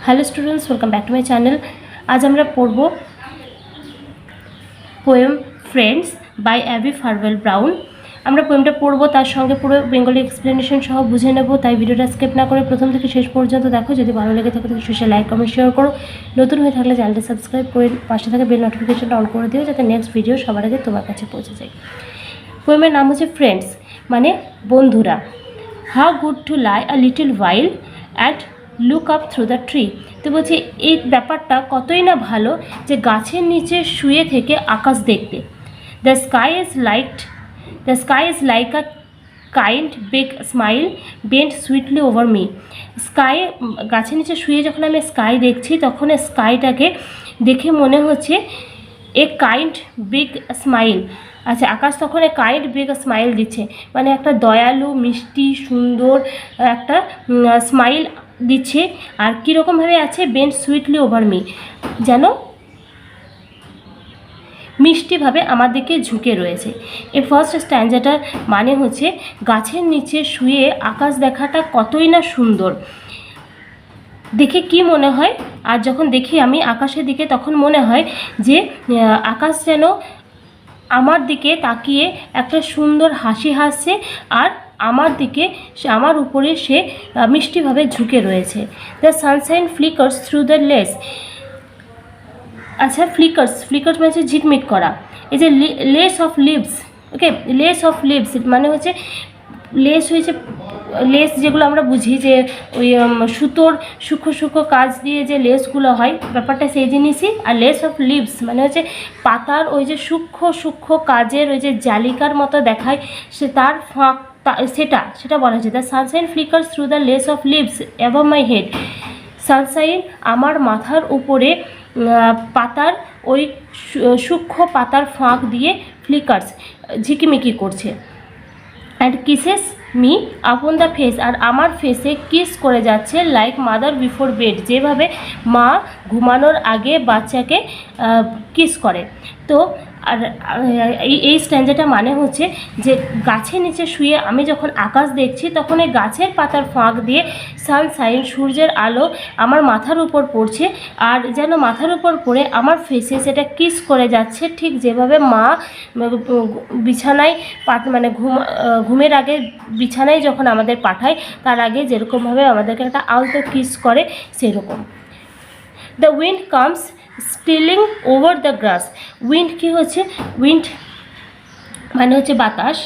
Hello students, welcome back to my channel. आज আমরা পড়ব poem friends by Abbie Farwell Brown. আমরা পোয়েমটা পড়ব, তার সঙ্গে পুরো বেঙ্গলি এক্সপ্লেনেশন সহ বুঝে নেব। তাই ভিডিওটা স্কিপ না করে প্রথম থেকে শেষ পর্যন্ত দেখো। যদি ভালো লেগে থাকে তাহলে শেষে লাইক কমেন্ট শেয়ার করো। নতুন হয়ে থাকলে চ্যানেলটা সাবস্ক্রাইব করে পাশে থাকা বেল নোটিফিকেশনটা অন করে দিও, যাতে নেক্সট ভিডিও সবার আগে তোমার কাছে পৌঁছে যায়। পোয়েমের নাম হচ্ছে ফ্রেন্ডস, মানে বন্ধুরা। How good to lie a little while at look up through the tree. তো বলছে এই ব্যাপারটা কতই না ভালো যে গাছের নিচে শুয়ে থেকে আকাশ দেখতে। The sky is like a kind big smile bent sweetly over me. Sky, গাছের নিচে শুয়ে যখন আমি স্কাই দেখছি, তখন স্কাইটাকে দেখে মনে হচ্ছে এ কাইন্ড বিগ স্মাইল। আচ্ছা, আকাশ তখন এ কাইন্ড বিগ স্মাইল দিচ্ছে, মানে একটা দয়ালু মিষ্টি সুন্দর একটা স্মাইল দিচ্ছে। আর কীরকমভাবে আছে, বেন্ট সুইটলি ওভার মি, যেন মিষ্টিভাবে আমার দিকে ঝুঁকে রয়েছে। এই ফার্স্ট স্ট্যান্জাটার মানে হচ্ছে গাছের নিচে শুয়ে আকাশ দেখাটা কতই না সুন্দর। দেখে কি মনে হয়, আর যখন দেখি আমি আকাশের দিকে, তখন মনে হয় যে আকাশ যেন আমার দিকে তাকিয়ে একটা সুন্দর হাসি হাসছে, আর আমার দিকে, আমার উপরে সে মিষ্টিভাবে ঝুঁকে রয়েছে। The sunshine flickers through the lace. আচ্ছা, ফ্লিকার্স মানে হচ্ছে ঝিকমিক করা। এই যে lace of leaves, okay, lace of leaves মানে হচ্ছে লেস হয়েছে, লেস যেগুলো আমরা বুঝি যে ওই সুতোর সূক্ষ্ম সূক্ষ্ম কাজ দিয়ে যে লেসগুলো হয়, ব্যাপারটা সেই জিনিসই। আর লেস অফ লিভস মানে হচ্ছে পাতার ওই যে সূক্ষ্ম সূক্ষ্ম কাজের ওই যে জালিকার মতো দেখায়, সে তার ফাঁক, সেটা বলা হয়েছে। The sunshine flickers through the lace of leaves above my head. Sunshine আমার মাথার উপরে পাতার ওই সূক্ষ্ম পাতার ফাঁক দিয়ে ফ্লিকার্স ঝিকিমিকি করছে। And kisses me upon the face, আর আমার ফেসে কিস করে যাচ্ছে লাইক মাদার বিফোর বেড, যেভাবে মা ঘুমানোর আগে বাচ্চাকে কিস করে। তো আর এই স্ট্যান্ডাটা মানে হচ্ছে যে গাছের নিচে শুয়ে আমি যখন আকাশ দেখছি, তখন এই গাছের পাতার ফাঁক দিয়ে সানশাইন, সূর্যের আলো আমার মাথার উপর পড়ছে, আর যেন মাথার উপর পড়ে আমার ফেসে সেটা কিস করে যাচ্ছে, ঠিক যেভাবে মা বিছানায় মানে ঘুমের আগে বিছানায় যখন আমাদের পাঠায়, তার আগে যেরকমভাবে আমাদেরকে একটা আলতো কিস করে, সেরকম। The wind comes stealing over the grass. Wind কী হচ্ছে, উইন্ড মানে হচ্ছে বাতাস,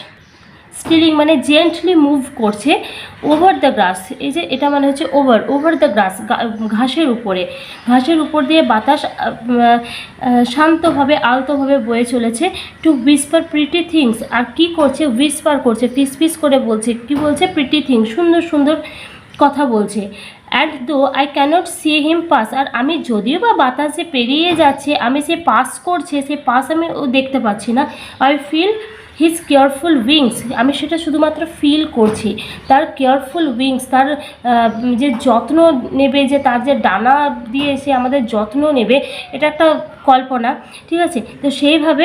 স্টিলিং মানে জেন্টলি মুভ করছে, ওভার দ্য গ্রাস, এই যে এটা মানে হচ্ছে ওভার দ্য গ্রাস, ঘাসের উপর দিয়ে বাতাস শান্তভাবে আলতোভাবে বয়ে চলেছে। টু উইসপার প্রিটি থিংস, আর কি করছে, উইসপার করছে, ফিস করে বলছে, কি বলছে, প্রিটি থিংস, সুন্দর সুন্দর কথা বলছে। And though I cannot see him pass, আর আমি যদিও বা বাতাসে পেরিয়ে যাচ্ছে, আমি সে পাস করছে, সে পাস আমি দেখতে পাচ্ছি না। I feel his careful wings, আমি সেটা শুধুমাত্র ফিল করছি। তার কেয়ারফুল উইংস, তার যে যত্ন নেবে, যে তার যে ডানা দিয়ে সে আমাদের যত্ন নেবে, এটা একটা কল্পনা, ঠিক আছে। তো সেইভাবে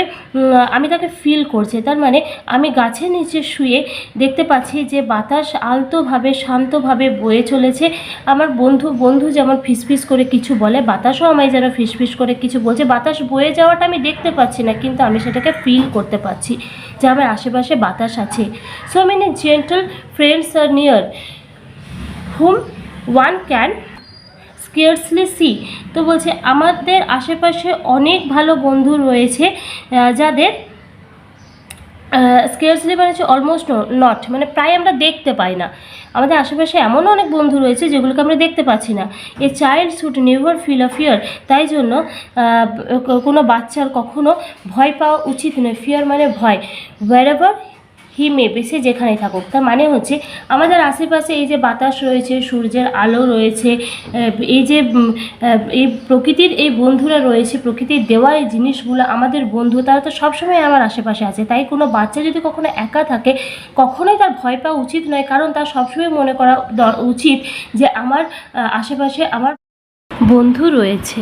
আমি তাকে ফিল করছি। তার মানে আমি গাছের নিচে শুয়ে দেখতে পাচ্ছি যে বাতাস আলতোভাবে শান্তভাবে বয়ে চলেছে। আমার বন্ধু যেমন ফিসফিস করে কিছু বলে, বাতাসও আমায় যেন ফিসফিস করে কিছু বলছে। বাতাস বয়ে যাওয়াটা আমি দেখতে পাচ্ছি না, কিন্তু আমি সেটাকে ফিল করতে পারছি যে আমার আশেপাশে বাতাস আছে। So many gentle friends are near whom one can scarcely see. তো বলছে আমাদের আশেপাশে অনেক ভালো বন্ধু রয়েছে, যাদের স্কেয়ারসলি মানে হচ্ছে অলমোস্ট নট, মানে প্রায় আমরা দেখতে পাই না। আমাদের আশেপাশে এমনও অনেক বন্ধু রয়েছে যেগুলোকে আমরা দেখতে পাচ্ছি না। A child should never feel a fear, তাই জন্য কোনো বাচ্চার কখনো ভয় পাওয়া উচিত নয়। ফিয়ার মানে ভয়। হোয়ারএভার হি মেবি, সে যেখানেই থাকুক। তার মানে হচ্ছে আমাদের আশেপাশে এই যে বাতাস রয়েছে, সূর্যের আলো রয়েছে, এই যে এই প্রকৃতির এই বন্ধুরা রয়েছে, প্রকৃতির দেওয়া এই জিনিসগুলো আমাদের বন্ধু, তারা তো সবসময় আমার আশেপাশে আছে। তাই কোনো বাচ্চা যদি কখনো একা থাকে, কখনোই তার ভয় পাওয়া উচিত নয়, কারণ তার সবসময় মনে করা উচিত যে আমার আশেপাশে আমার বন্ধু রয়েছে।